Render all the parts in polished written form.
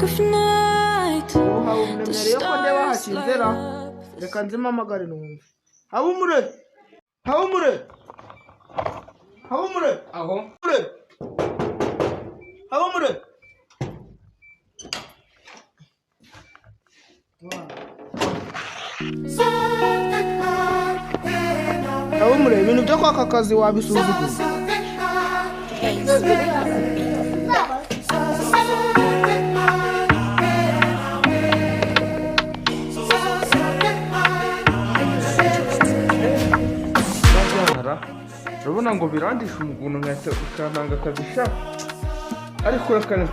of night. The stars light up. Reka nzimamagare numve. Habumure. Habumure. Habumure. Aho. Habumure. Habumure, ibintu byo kwaka akazi wabisuzugura. Urabona ngo birandisha umuntu nkahita ukantanga akazi sha ariko rakane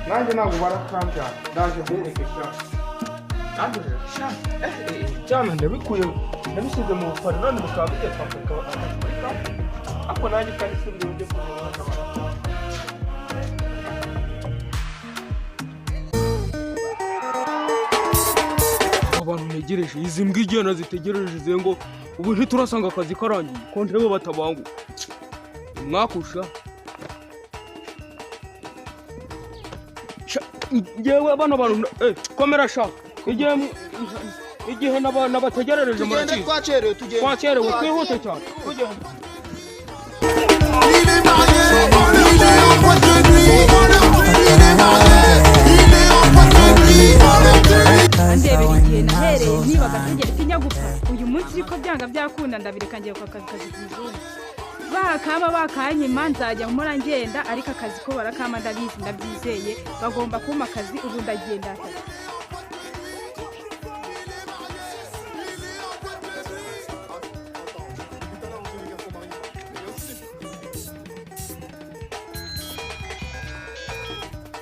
nanjye ntabwo barakambyana ndaje mbereke sha nanjye sha cyane ndabikuye nabishyize mu bufari none bikaba bigiye kwambuka akazi ako nanjye kandi si ndi ujye kureba abantu ntegereje izi mbwa igenda zitegereje zengo ubu ntiturasanga akazi karangiye ko ndebo batabangu mwakusha yewe bano bantu komera sha igihe n'abategerereje muri twacerewe twihute cyane ndebera igihe nahereye nibaga sinjya gupfa uyu munsi ariko byanga byakunda ndabireka ngiye kwa kazi k'umuzungu bakama bakanyima nzajya mpora ngenda ariko akazi ko barakama ndabizi ndabyizeye bagomba kumpa akazi ubu ndagenda akazi.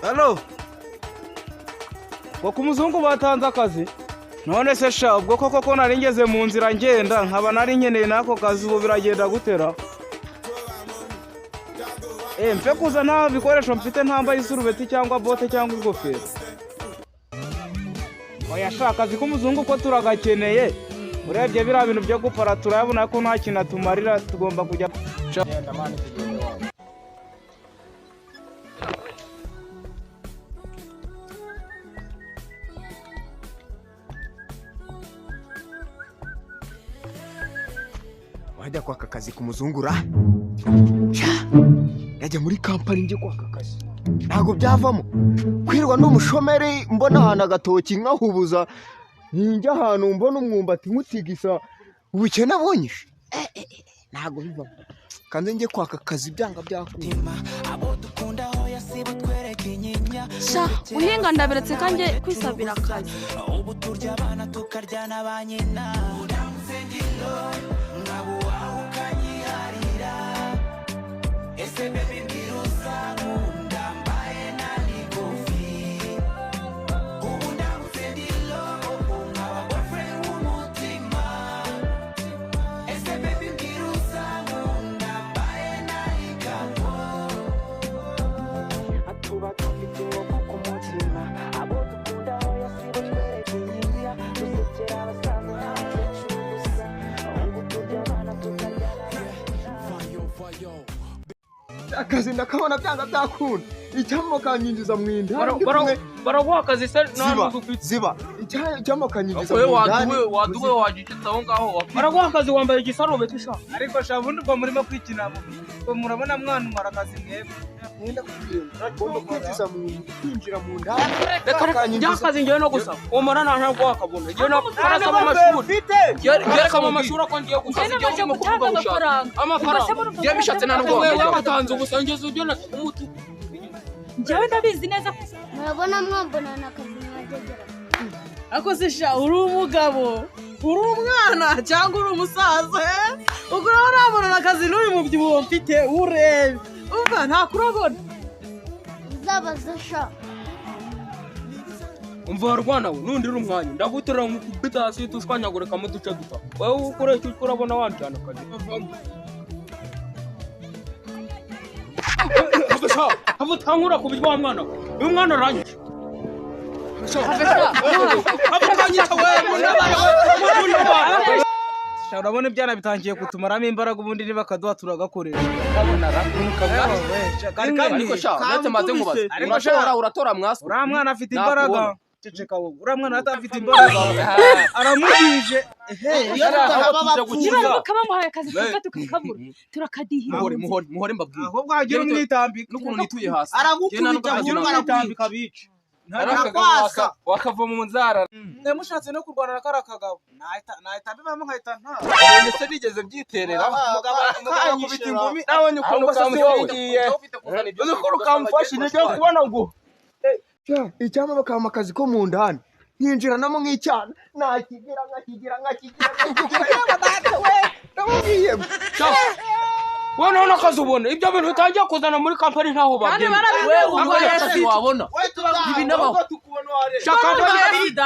Halo ko kumuzungu batanze akazi none se sha ubwo koko nari ngeze mu nzira ngenda nkaba nari nkeneye nako kazi ubu biragenda gutera mfe kuza nta bikoresho mfite ntambaye isurubeti cyangwa bote cyangwa ingofero oya sha akazi k'umuzungu ko turagakeneye urebye biriya bintu byo gupara turabona ko nta kintu atumarira tugomba kujya wajya kwaka akazi kumuzungura yajya muri kampani njye kwaka akazi ntago byavamo kwirwa n'umushomeri mbona ahantu agatoki nkahubuza njya ahantu mbona umwumbati nkutigisa ubukene abonyeshe ntago bivamo kandi njye kwaka akazi byanga byakunda sha uhinga ndabiretse kandi kwisabira akazi ubu turya abana tukarya n'abanyina akazi ndakabona byanga byakunda icyamo kanyinjiza mu inda baraguha akazi se ziba icyamo kanyinjiza mu inda waduwe wagicitse aho ngaho baraguha akazi wambaye igisarubeti sha ariko sha bundi ubwo murimo kwikina ubwo murabona mwana umara akazi mwebwe mwenda kwinjiza mu inda kwinjira mu nda reka akazi ngewe no gusa umara ntabwo wakabona ngewe no parasaba amashuri gereka mu mashuri ko ngiye gusaza ngiye mu kuvuga gushaka amafaranga ngiye bishatse nta nubwo watanze ubusa ngeze ujye na umutu njyewe ndabizi neza murabona mwambona n'akazi mwagegera ako se sha uri umugabo uri umwana cyangwa uri umusaza ubwo urabona n'akazi n'uri mu byibuho mfite urebe umva nta kurabona uzabaza sha umva rwana we nundi uri umwanya ndaguterera nk'ukubita hasi tushwanyagurika mu duce duta wowe ukoresha icyo urabona wanjyana akazi hava utankura ku biryo wa mwana uyu mwana arangije urabona ibyana bitangiye kutumaramo imbaraga ubundi nibakaduha turagakoresha ukabona ariko sha uretse maze nkubaza urashobora uratora mwasi uriya mwana afite imbaraga ceceka wowe uriya mwana atafite imbaraga aramugije niba bamuhaye akazi tukabura turakadihira muhore mbabwira ahubwo hagira umwitambika n'ukuntu nituye hasi aragukubita umwitambika bica wakava mu nzara mushatse no kurwana na kara kagabo nahita mbibamo nkahita nta ndetse nigeze byiterera umugabo akubita ingumi nabonye ukuntu kamufitiye ukuntu kamufashe nijya kubona ngo icyama bakama akazi ko mu ndani yinjiranamo nk'icyana nakigira yewe data we ndamubwiye wowe none akazi ubona ibyo bintu utangiye kuzana muri kampani ntaho babyemera wabona ibi nabaho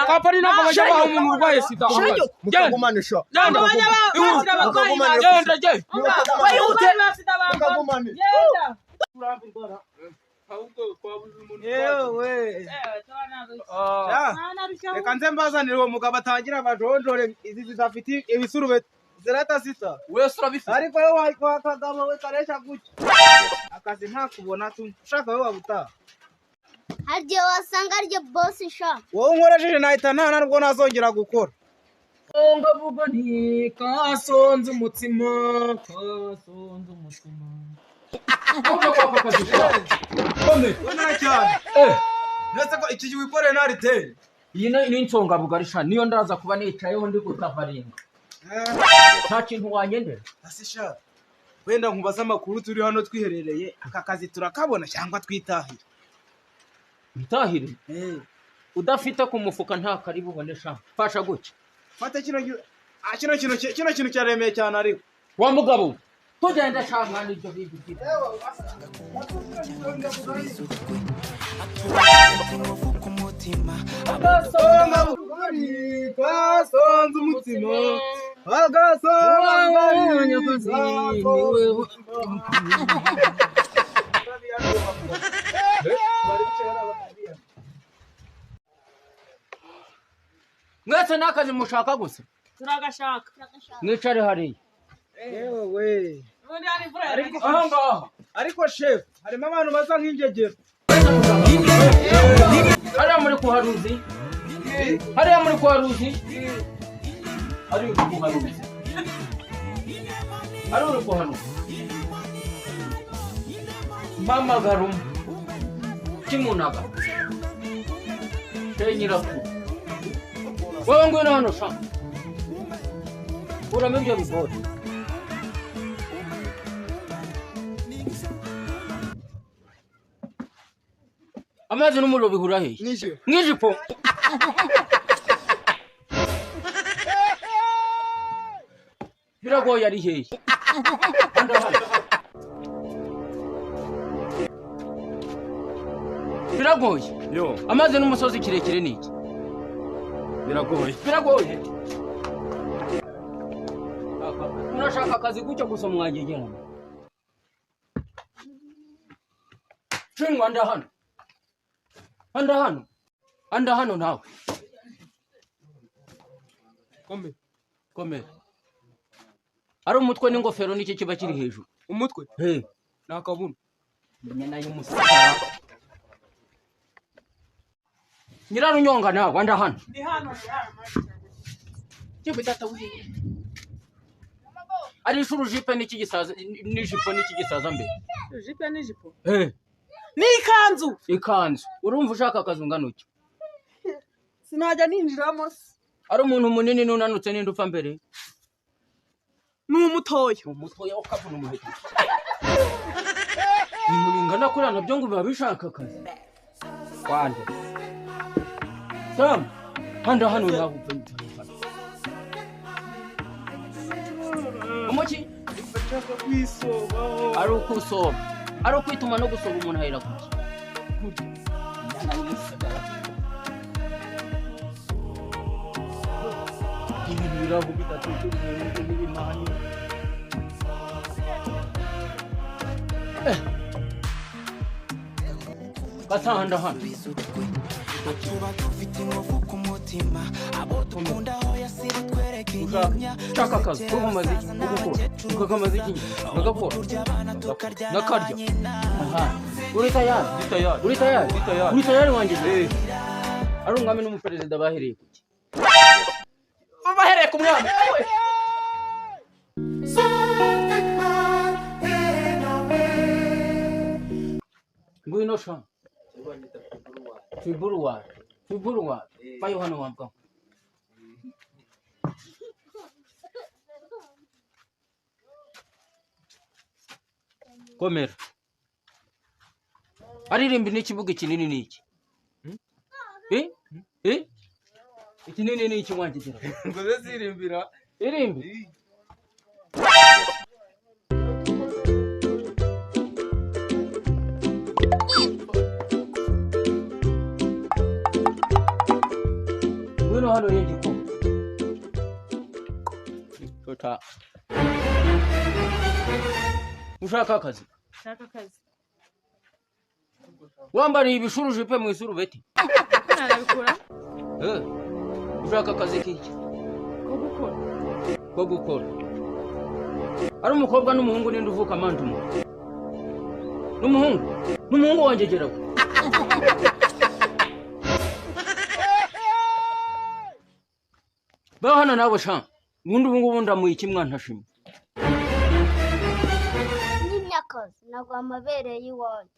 kampani ntabwo bajya baha umuntu urwaye sida mukagumanisha reka nze mbazanire uwo mugabo atangira abajonjore izi zidafite ibisurube zirata sita wese urabifite ariko wowe wakagamo we karesha gutya akazi ntakubona tu ushaka wowe wabutaha haryo wasanga aryo boss sha wowe unkoresheje nahita nta nubwo nazongera gukora ngavuga nti kasonze umutima ubona cyane ndetse ko iki gihe wikoreye ntari tere iyi ni insonga bugarisha niyo ndaza kuba nicayeho ndi gutavaringa nta kintu wanyendera asisha wenda nkubaza amakuru turi hano twiherereye aka kazi turakabona cyangwa twitahire itahire udafite ku mufuka nta kari bubonesha fasha guke fata kino kintu cyaremeye cyane ariko wa mugabo tugenda shanga n'ibyo bigiti kasonze umutima mwese n'akazi mushaka gusa turagashaka mwicare hariya yewe ariko chef harimo abantu basa nk'ingegera hariya muri kuharuzi hariya muri kuharuzi ari kuharuzi ari uri kuharuzi mpamagara kimunaga nyirakuru wowe ngwino hano sha kuramo ibyo bigori amazi n'umuriro bihura hehe nk'ijipo biragoye ari hehe biragoye amazi n'umusozi kirekire ni iki biragoye urashaka akazi gutyo gusa mwagegerana shingwa anda hano nawe komera ari umutwe n'ingofero n'iki kiba kiri hejuru umutwe ni akabuno nyina y'umusaza nyirarunyonga nawe anda hano ari ishuri jipe n'iki gisaza n'ijipo n'iki gisaza mbere jipe n'ijipo ni ikanzu urumva ushaka akazi ungana uki sinajya ninjiramo ari umuntu munini n'unanutse n'indi upfa mbere ni umutoya ukavuna umuheto ibintu bingana kuriya nabyo ngo biba bishaka akazi wande sam handa hano nawe upfa umuki ari ukusoba ari ukwituma no gusoba umuntu ahera kuki ibintu biraho bidateguye n'ibimani gasahanda hano umutima abo dukunda aho yasira twereka inyinya ushaka akazi ko kumaze iki gukora ukakamaze iki ngakora nakarya aha uri tayari wanjye ari umwami n'umuperezida bahereye kuki bahereye ku mwami ngwino sha Fiburuwa payo hano wampa komera aririmba n'ikibuga kinini niki ikinini niki wanjye ngo zirimbira irimbi ngwino hano rero igikoma tota ushaka akazi wambariye ibishuruje pe mu isurubeti narabikora ushaka akazi k'iki ko gukora ari umukobwa n'umuhungu ninde uvuka mandumu n'umuhungu wanjye geraho ba hano nawe sha ubundi ubu ngubu ndamuye iki mwantashimye n'imyakazi nagwa amabere y'iwanyu